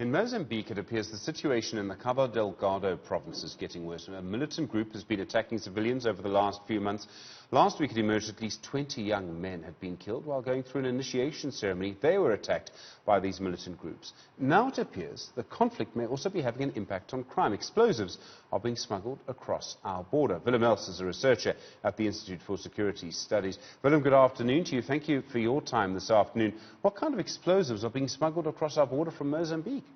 In Mozambique, it appears the situation in the Cabo Delgado province is getting worse. A militant group has been attacking civilians over the last few months. Last week, it emerged at least 20 young men had been killed while going through an initiation ceremony. They were attacked by these militant groups. Now it appears the conflict may also be having an impact on crime. Explosives are being smuggled across our border. Willem Els is a researcher at the Institute for Security Studies. Willem, good afternoon to you. Thank you for your time this afternoon. What kind of explosives are being smuggled across our border from Mozambique?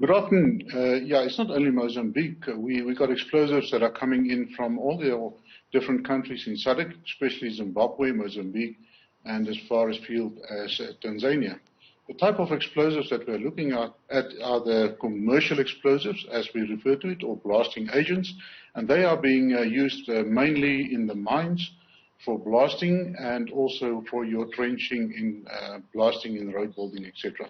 Good afternoon. It's not only Mozambique. We got explosives that are coming in from all the different countries in SADC, especially Zimbabwe, Mozambique, and as far afield as Tanzania. The type of explosives that we're looking at are the commercial explosives, as we refer to it, or blasting agents, and they are being used mainly in the mines for blasting and also for your trenching in blasting in road building, etc.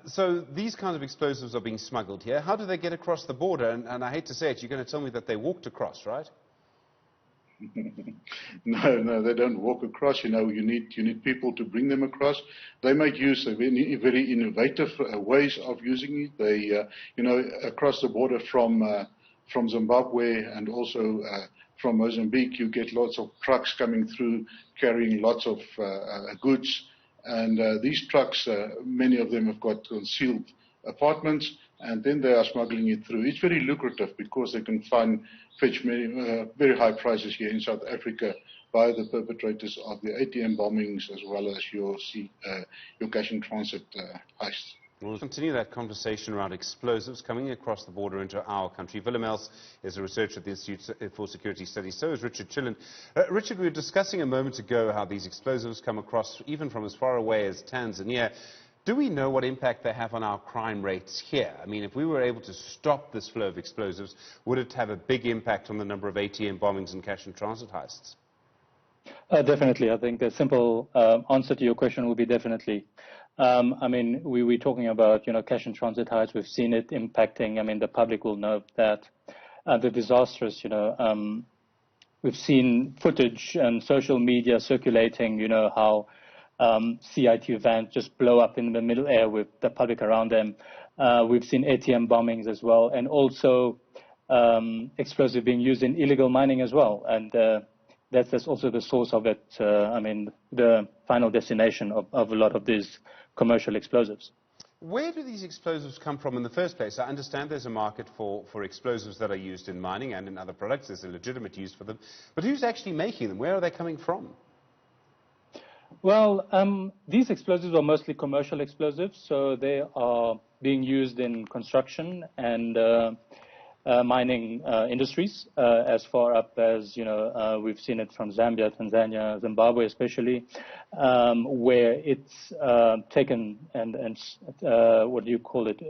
So these kinds of explosives are being smuggled here. How do they get across the border? And I hate to say it, you're going to tell me that they walked across, right? No, they don't walk across. You need people to bring them across. They make use of very innovative ways of using it. They, across the border from Zimbabwe and also from Mozambique, you get lots of trucks coming through carrying lots of goods. And these trucks, many of them have got concealed apartments, and then they are smuggling it through. It's very lucrative because they can fetch very high prices here in South Africa by the perpetrators of the ATM bombings as well as your cash in transit heists. We'll continue that conversation around explosives coming across the border into our country. Willem Els is a researcher at the Institute for Security Studies. So is Richard Chillend. Richard, we were discussing a moment ago how these explosives come across even from as far away as Tanzania. Do we know what impact they have on our crime rates here? I mean, if we were able to stop this flow of explosives, would it have a big impact on the number of ATM bombings and cash in transit heists? Definitely. I think the simple answer to your question would be definitely. I mean, we're talking about, cash and transit heists. We've seen it impacting. I mean, the public will know that the disastrous, we've seen footage and social media circulating, how CIT vans just blow up in the middle air with the public around them. We've seen ATM bombings as well, and also explosive being used in illegal mining as well. And that's also the source of it. I mean, the final destination of a lot of these commercial explosives. Where do these explosives come from in the first place? I understand there's a market for explosives that are used in mining and in other products. There's a legitimate use for them. But who's actually making them? Where are they coming from? Well, these explosives are mostly commercial explosives, so they are being used in construction and mining industries, as far up as, we've seen it from Zambia, Tanzania, Zimbabwe especially, where it's taken and what do you call it,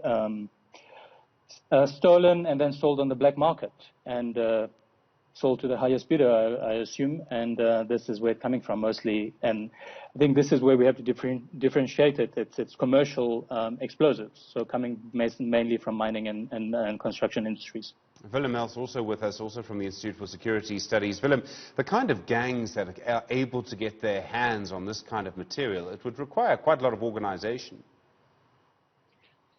stolen and then sold on the black market and sold to the highest bidder, I assume, and this is where it's coming from mostly. And I think this is where we have to differentiate it. It's commercial explosives, so coming mainly from mining and construction industries. Willem Els also with us, also from the Institute for Security Studies. Willem, the kind of gangs that are able to get their hands on this kind of material, it would require quite a lot of organization.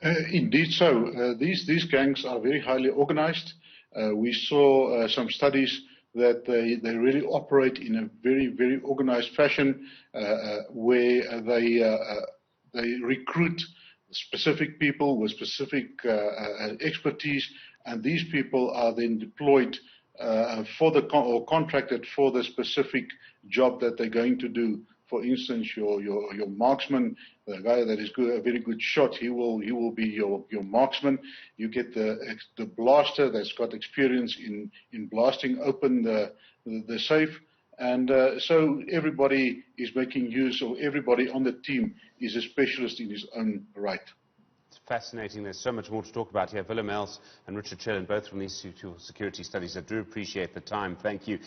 Indeed so. These gangs are very highly organized. We saw some studies that they really operate in a very, very organized fashion, where they recruit specific people with specific expertise, and these people are then deployed or contracted for the specific job that they're going to do. For instance, your marksman, the guy that is a very good shot, he will be your marksman. You get the blaster that's got experience in blasting open the safe, and so everybody is making use, or everybody on the team is a specialist in his own right. It's fascinating. There's so much more to talk about here. Willem Els and Richard Chillend, both from the Institute for Security Studies. I do appreciate the time. Thank you.